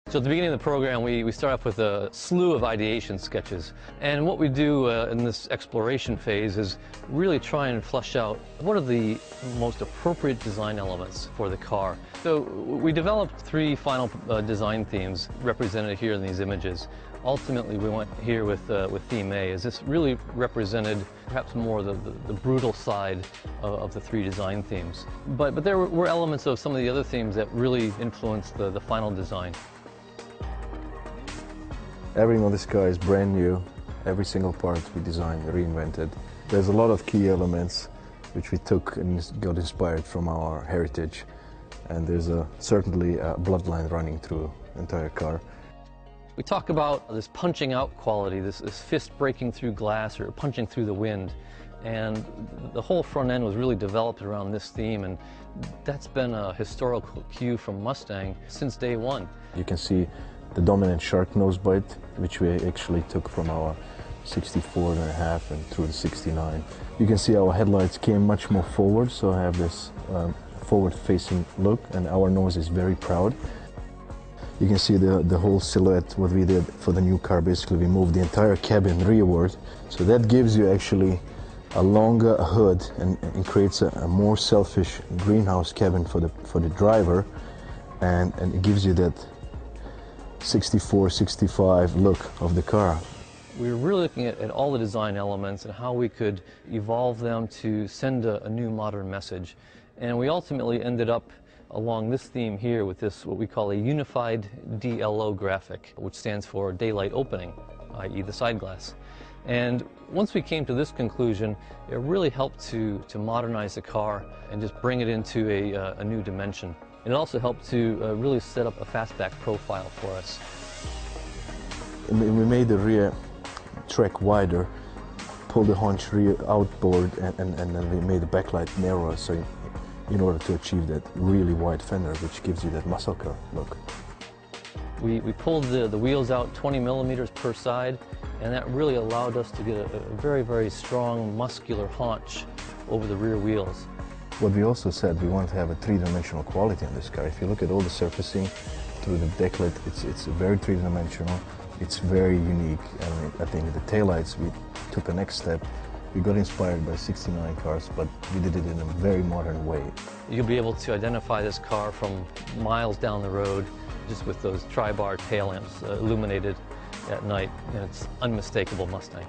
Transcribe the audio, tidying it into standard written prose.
So at the beginning of the program, we start off with a slew of ideation sketches. And what we do in this exploration phase is really try and flesh out what are the most appropriate design elements for the car. So we developed three final design themes represented here in these images. Ultimately, we went here with theme A, as this really represented perhaps more the brutal side of the three design themes. But there were elements of some of the other themes that really influenced the final design. Everything on this car is brand new. Every single part we designed, reinvented. There's a lot of key elements which we took and got inspired from our heritage. And there's certainly a bloodline running through the entire car. We talk about this punching out quality, this fist breaking through glass or punching through the wind. And the whole front end was really developed around this theme, and that's been a historical cue from Mustang since day one. You can see the dominant shark nose bite, which we actually took from our 64.5 and through the 69. You can see our headlights came much more forward, so I have this forward-facing look, and our nose is very proud. You can see the whole silhouette, what we did for the new car. Basically, we moved the entire cabin rearward, so that gives you actually a longer hood and creates a more selfish greenhouse cabin for the driver, and it gives you that 64, 65 look of the car. We were really looking at all the design elements and how we could evolve them to send a new modern message. And we ultimately ended up along this theme here with this, what we call a unified DLO graphic, which stands for daylight opening, i.e. the side glass. And once we came to this conclusion, it really helped to modernize the car and just bring it into a new dimension. It also helped to really set up a fastback profile for us. We made the rear track wider, pulled the haunch rear outboard, and then we made the backlight narrower, so in order to achieve that really wide fender, which gives you that muscle car look. We pulled the wheels out 20 millimeters per side, and that really allowed us to get a very, very strong muscular haunch over the rear wheels. What we also said, we want to have a three-dimensional quality on this car. If you look at all the surfacing through the decklet, it's very three-dimensional. It's very unique, and I think the taillights, we took the next step. We got inspired by 69 cars, but we did it in a very modern way. You'll be able to identify this car from miles down the road just with those tri-bar tail lamps illuminated at night, and it's unmistakable Mustang.